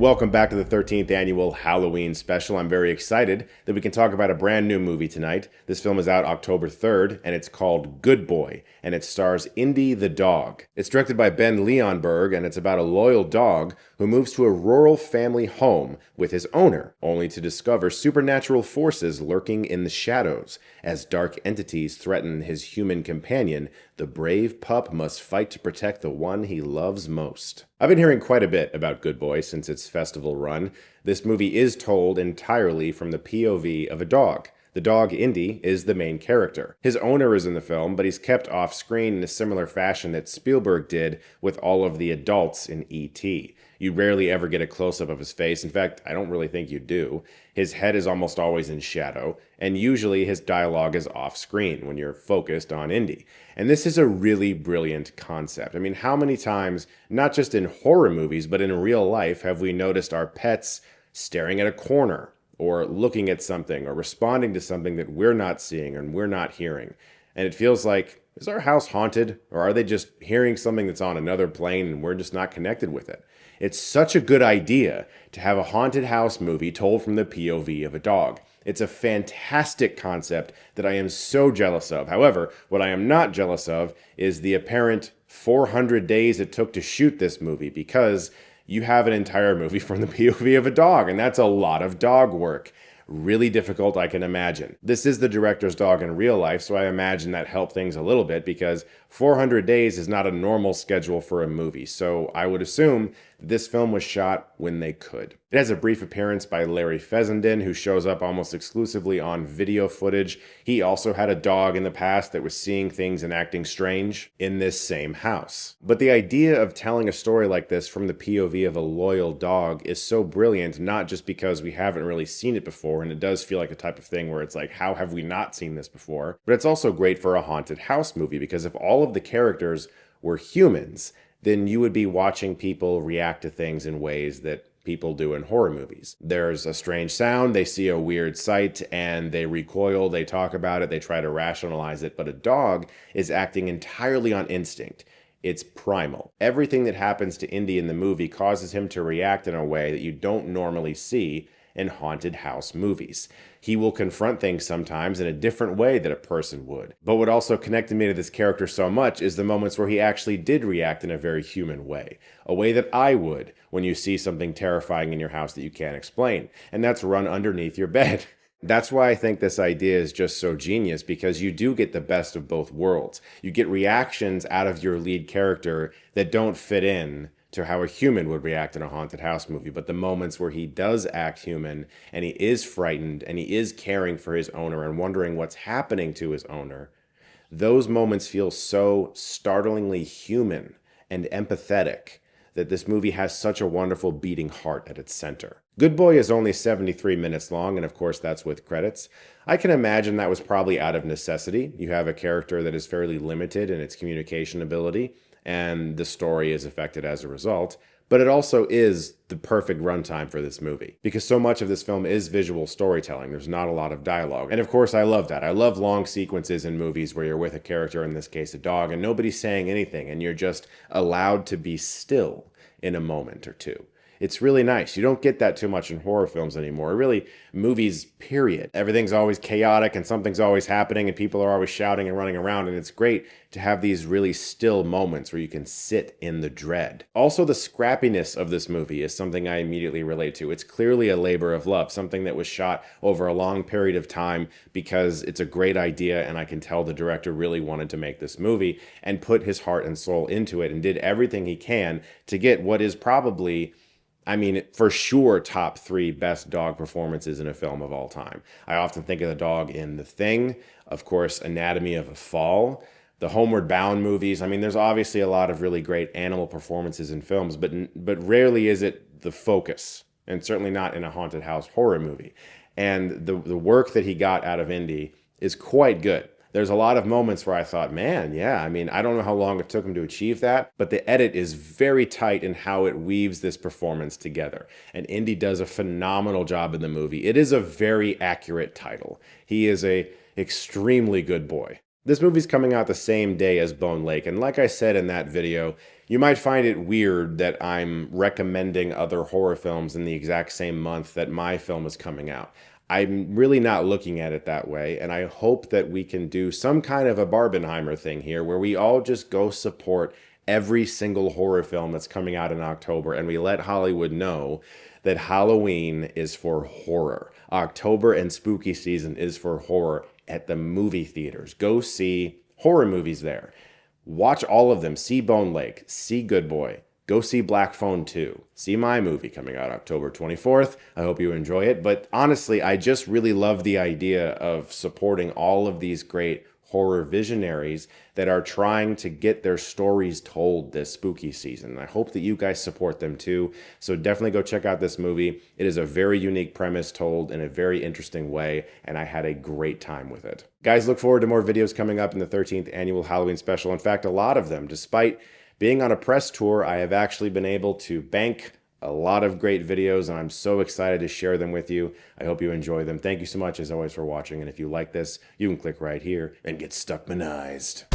Welcome back to the 13th annual Halloween special. I'm very excited that we can talk about a brand new movie tonight. This film is out October 3rd, and it's called Good Boy, and it stars Indy the dog. It's directed by Ben Leonberg, and it's about a loyal dog who moves to a rural family home with his owner, only to discover supernatural forces lurking in the shadows. As dark entities threaten his human companion, the brave pup must fight to protect the one he loves most. I've been hearing quite a bit about Good Boy since its festival run. This movie is told entirely from the POV of a dog. The dog, Indy, is the main character. His owner is in the film, but he's kept off screen in a similar fashion that Spielberg did with all of the adults in E.T. You rarely ever get a close-up of his face. In fact, I don't really think you do. His head is almost always in shadow, and usually his dialogue is off-screen when you're focused on Indy. And this is a really brilliant concept. I mean, how many times, not just in horror movies, but in real life, have we noticed our pets staring at a corner, or looking at something, or responding to something that we're not seeing and we're not hearing? And it feels like, is our house haunted? Or are they just hearing something that's on another plane and we're just not connected with it? It's such a good idea to have a haunted house movie told from the POV of a dog. It's a fantastic concept that I am so jealous of. However, what I am not jealous of is the apparent 400 days it took to shoot this movie, because you have an entire movie from the POV of a dog, and that's a lot of dog work. Really difficult, I can imagine. This is the director's dog in real life, so I imagine that helped things a little bit, because 400 days is not a normal schedule for a movie, so I would assume this film was shot when they could. It has a brief appearance by Larry Fessenden, who shows up almost exclusively on video footage. He also had a dog in the past that was seeing things and acting strange in this same house. But the idea of telling a story like this from the POV of a loyal dog is so brilliant, not just because we haven't really seen it before, and it does feel like a type of thing where it's like, how have we not seen this before? But it's also great for a haunted house movie, because if all of the characters were humans, then you would be watching people react to things in ways that people do in horror movies. There's a strange sound, they see a weird sight, and they recoil, they talk about it, they try to rationalize it. But a dog is acting entirely on instinct. It's primal. Everything that happens to Indy in the movie causes him to react in a way that you don't normally see in haunted house movies. He will confront things sometimes in a different way that a person would. But what also connected me to this character so much is the moments where he actually did react in a very human way. A way that I would when you see something terrifying in your house that you can't explain. And that's run underneath your bed. That's why I think this idea is just so genius, because you do get the best of both worlds. You get reactions out of your lead character that don't fit in to how a human would react in a haunted house movie, but the moments where he does act human and he is frightened and he is caring for his owner and wondering what's happening to his owner, those moments feel so startlingly human and empathetic that this movie has such a wonderful beating heart at its center. Good Boy is only 73 minutes long, and of course that's with credits. I can imagine that was probably out of necessity. You have a character that is fairly limited in its communication ability, and the story is affected as a result. But it also is the perfect runtime for this movie, because so much of this film is visual storytelling. There's not a lot of dialogue. And of course, I love that. I love long sequences in movies where you're with a character, in this case a dog, and nobody's saying anything, and you're just allowed to be still in a moment or two. It's really nice. You don't get that too much in horror films anymore. Really, movies, period. Everything's always chaotic and something's always happening and people are always shouting and running around, and it's great to have these really still moments where you can sit in the dread. Also, the scrappiness of this movie is something I immediately relate to. It's clearly a labor of love, something that was shot over a long period of time because it's a great idea, and I can tell the director really wanted to make this movie and put his heart and soul into it and did everything he can to get what is probably, I mean, for sure, top 3 best dog performances in a film of all time. I often think of the dog in The Thing, of course, Anatomy of a Fall, the Homeward Bound movies. I mean, there's obviously a lot of really great animal performances in films, but rarely is it the focus, and certainly not in a haunted house horror movie. And the work that he got out of Indy is quite good. There's a lot of moments where I thought, man, yeah, I mean, I don't know how long it took him to achieve that, but the edit is very tight in how it weaves this performance together. And Indy does a phenomenal job in the movie. It is a very accurate title. He is a extremely good boy. This movie's coming out the same day as Bone Lake, and like I said in that video, you might find it weird that I'm recommending other horror films in the exact same month that my film is coming out. I'm really not looking at it that way, and I hope that we can do some kind of a Barbenheimer thing here where we all just go support every single horror film that's coming out in October, and we let Hollywood know that Halloween is for horror. October and spooky season is for horror at the movie theaters. Go see horror movies there. Watch all of them. See Bone Lake. See Good Boy. Go see Black Phone 2. See my movie coming out October 24th. I hope you enjoy it. But honestly, I just really love the idea of supporting all of these great horror visionaries that are trying to get their stories told this spooky season. I hope that you guys support them too. So definitely go check out this movie. It is a very unique premise told in a very interesting way, and I had a great time with it. Guys, look forward to more videos coming up in the 13th annual Halloween special. In fact, a lot of them. Despite being on a press tour, I have actually been able to bank a lot of great videos, and I'm so excited to share them with you. I hope you enjoy them. Thank you so much, as always, for watching, and if you like this, you can click right here and get Stuckmanized.